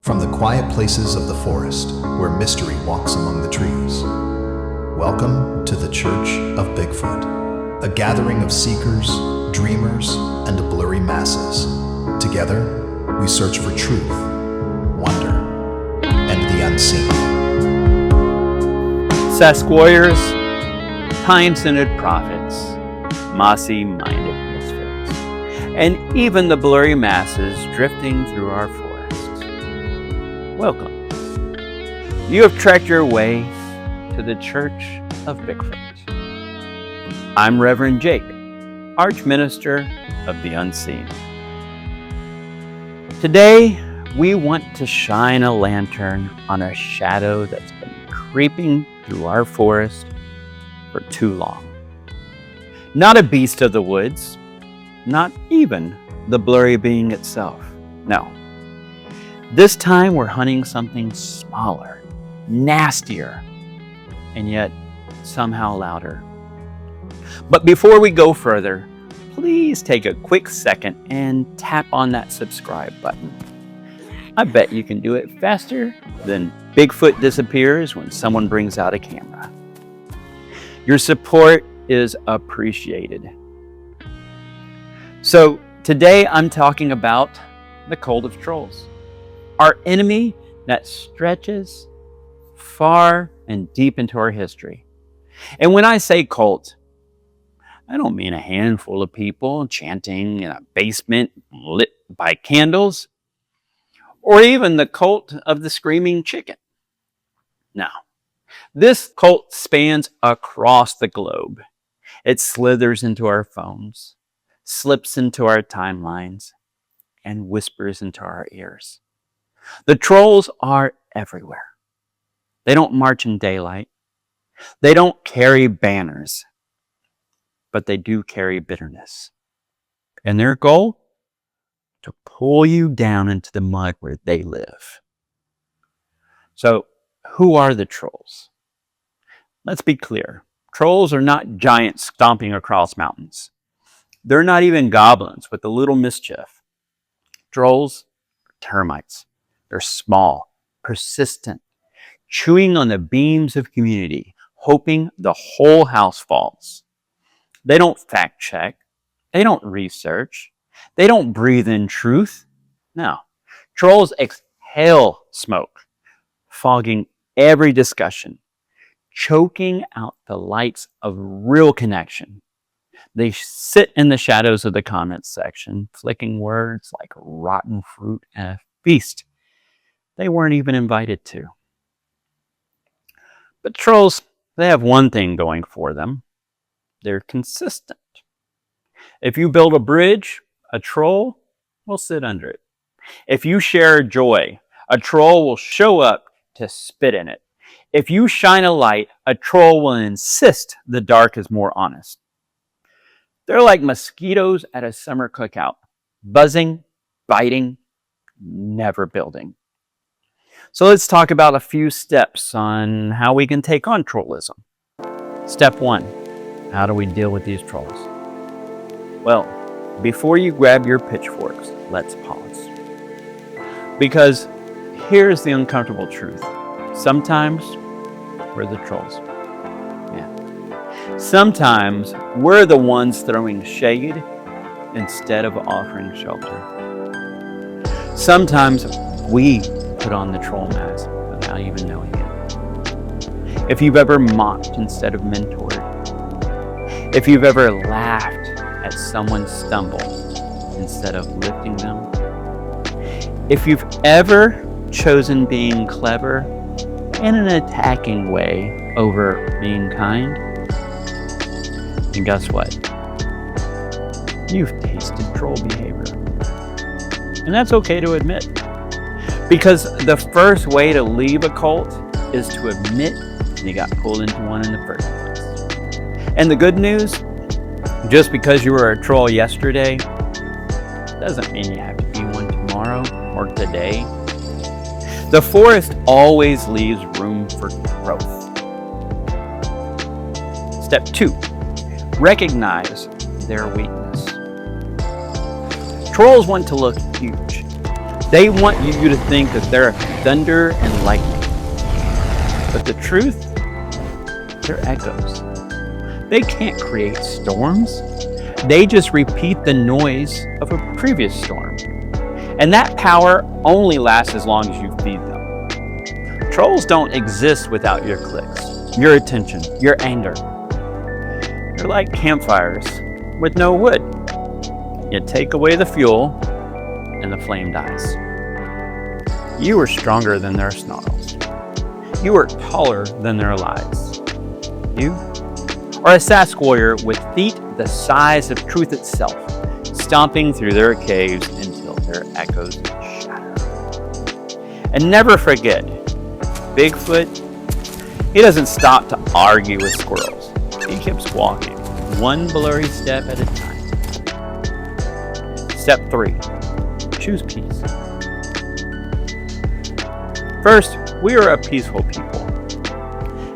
From the quiet places of the forest, where mystery walks among the trees. Welcome to the Church of Bigfoot, a gathering of seekers, dreamers, and blurry masses. Together, we search for truth, wonder, and the unseen. Sasquarriors, time-centered prophets, mossy-minded misfits, and even the blurry masses drifting through our forests. Welcome. You have trekked your way to the Church of Bigfoot. I'm Reverend Jake, Archminister of the Unseen. Today, we want to shine a lantern on a shadow that's been creeping through our forest for too long. Not a beast of the woods, not even the blurry being itself. No. This time we're hunting something smaller, nastier, and yet somehow louder. But before we go further, please take a quick second and tap on that subscribe button. I bet you can do it faster than Bigfoot disappears when someone brings out a camera. Your support is appreciated. So today I'm talking about the cult of trolls, our enemy that stretches far and deep into our history. And when I say cult, I don't mean a handful of people chanting in a basement lit by candles, or even the cult of the screaming chicken. No, this cult spans across the globe. It slithers into our phones, slips into our timelines, and whispers into our ears. The trolls are everywhere. They don't march in daylight. They don't carry banners, but they do carry bitterness. And their goal? To pull you down into the mud where they live. So, who are the trolls? Let's be clear. Trolls are not giants stomping across mountains. They're not even goblins with a little mischief. Trolls are termites. They're small, persistent, chewing on the beams of community, hoping the whole house falls. They don't fact check. They don't research. They don't breathe in truth. No. Trolls exhale smoke, fogging every discussion, choking out the lights of real connection. They sit in the shadows of the comments section, flicking words like rotten fruit and a feast they weren't even invited to. But trolls, they have one thing going for them. They're consistent. If you build a bridge, a troll will sit under it. If you share joy, a troll will show up to spit in it. If you shine a light, a troll will insist the dark is more honest. They're like mosquitoes at a summer cookout, buzzing, biting, never building. So let's talk about a few steps on how we can take on trollism. Step 1, how do we deal with these trolls? Well, before you grab your pitchforks, let's pause. Because here's the uncomfortable truth. Sometimes we're the trolls. Yeah. Sometimes we're the ones throwing shade instead of offering shelter. Sometimes we put on the troll mask without even knowing it. If you've ever mocked instead of mentored, if you've ever laughed at someone's stumble instead of lifting them, if you've ever chosen being clever in an attacking way over being kind, then guess what? You've tasted troll behavior. And that's okay to admit. Because the first way to leave a cult is to admit you got pulled into one in the first place. And the good news, just because you were a troll yesterday, doesn't mean you have to be one tomorrow or today. The forest always leaves room for growth. Step 2, recognize their weakness. Trolls want to look huge. They want you to think that they're thunder and lightning. But the truth, they're echoes. They can't create storms. They just repeat the noise of a previous storm. And that power only lasts as long as you feed them. Trolls don't exist without your clicks, your attention, your anger. They're like campfires with no wood. You take away the fuel and the flame dies. You are stronger than their snarls. You are taller than their lies. You are a Sasquarrior with feet the size of truth itself, stomping through their caves until their echoes shatter. And never forget, Bigfoot, he doesn't stop to argue with squirrels. He keeps walking, one blurry step at a time. Step 3, choose peace. First, we are a peaceful people.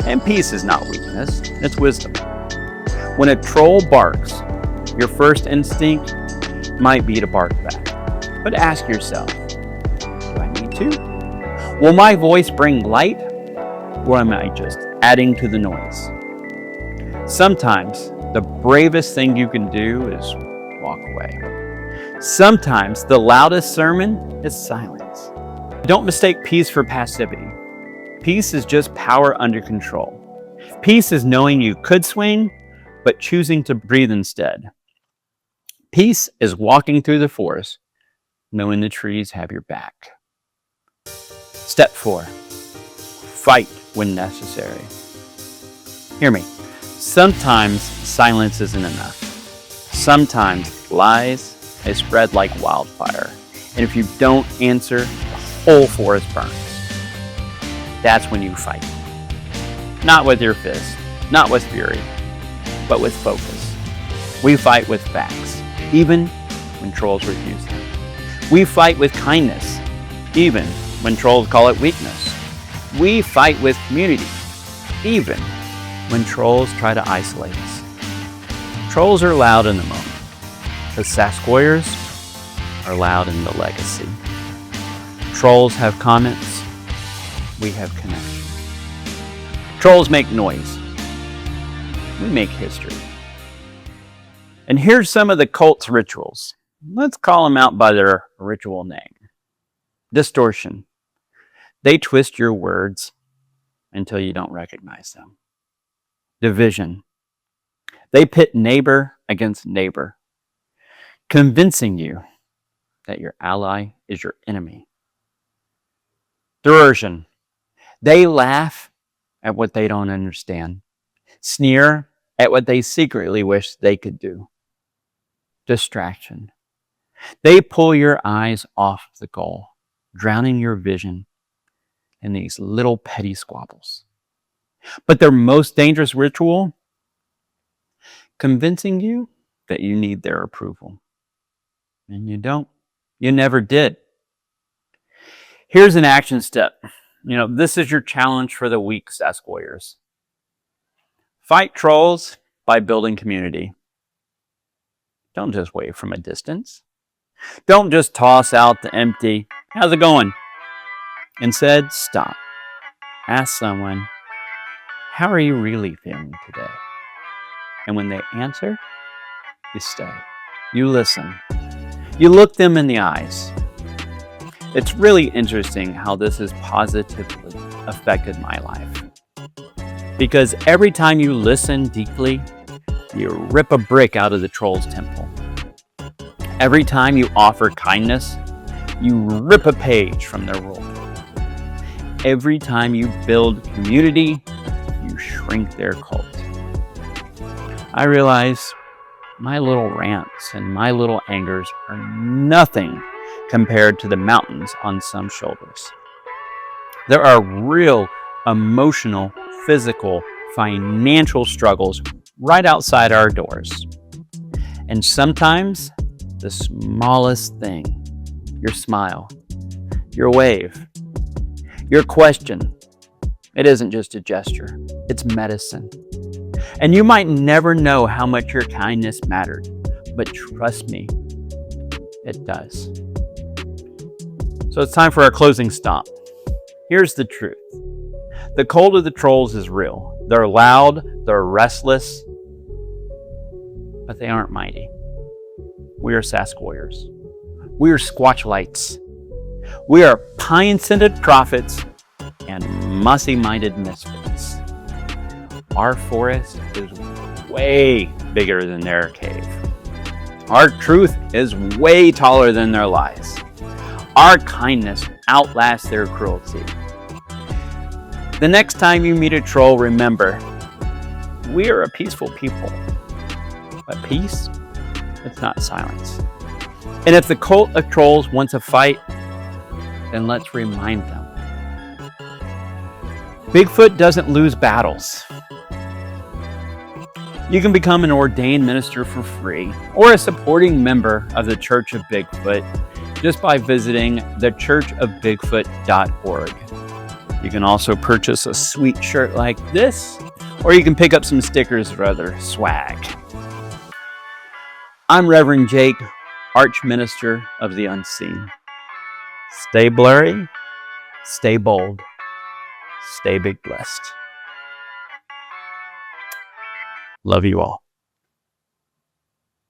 And peace is not weakness, it's wisdom. When a troll barks, your first instinct might be to bark back. But ask yourself, do I need to? Will my voice bring light, or am I just adding to the noise? Sometimes the bravest thing you can do is walk away. Sometimes the loudest sermon is silence. Don't mistake peace for passivity. Peace is just power under control. Peace is knowing you could swing, but choosing to breathe instead. Peace is walking through the forest, knowing the trees have your back. Step 4, fight when necessary. Hear me. Sometimes silence isn't enough. Sometimes lies, they spread like wildfire. And if you don't answer, the whole forest burns. That's when you fight. Not with your fist, not with fury, but with focus. We fight with facts, even when trolls refuse them. We fight with kindness, even when trolls call it weakness. We fight with community, even when trolls try to isolate us. Trolls are loud in the moment. The Sasquarriors are loud in the legacy. Trolls have comments, we have connection. Trolls make noise. We make history. And here's some of the cult's rituals. Let's call them out by their ritual name. Distortion. They twist your words until you don't recognize them. Division. They pit neighbor against neighbor, convincing you that your ally is your enemy. Derision. They laugh at what they don't understand, sneer at what they secretly wish they could do. Distraction. They pull your eyes off the goal, drowning your vision in these little petty squabbles. But their most dangerous ritual, convincing you that you need their approval. And you don't. You never did. Here's an action step. This is your challenge for the week, Sasquarriors. Fight trolls by building community. Don't just wave from a distance. Don't just toss out the empty, "How's it going?" Instead, stop. Ask someone, "How are you really feeling today?" And when they answer, you stay. You listen. You look them in the eyes. It's really interesting how this has positively affected my life. Because every time you listen deeply, you rip a brick out of the troll's temple. Every time you offer kindness, you rip a page from their rule. Every time you build community, you shrink their cult. I realize my little rants and my little angers are nothing compared to the mountains on some shoulders. There are real emotional, physical, financial struggles right outside our doors. And sometimes the smallest thing, your smile, your wave, your question, it isn't just a gesture, it's medicine. And you might never know how much your kindness mattered, but trust me, it does. So it's time for our closing stomp. Here's the truth. The cult of the trolls is real. They're loud, they're restless, but they aren't mighty. We are Sasquarriors. We are Squatchalites. We are pine-scented prophets and mussy-minded misfits. Our forest is way bigger than their cave. Our truth is way taller than their lies. Our kindness outlasts their cruelty. The next time you meet a troll, remember, we are a peaceful people. But peace, it's not silence. And if the cult of trolls wants a fight, then let's remind them. Bigfoot doesn't lose battles. You can become an ordained minister for free or a supporting member of the Church of Bigfoot just by visiting thechurchofbigfoot.org. You can also purchase a sweet shirt like this, or you can pick up some stickers or other swag. I'm Reverend Jake, Archminister of the Unseen. Stay blurry, stay bold, stay big blessed. Love you all.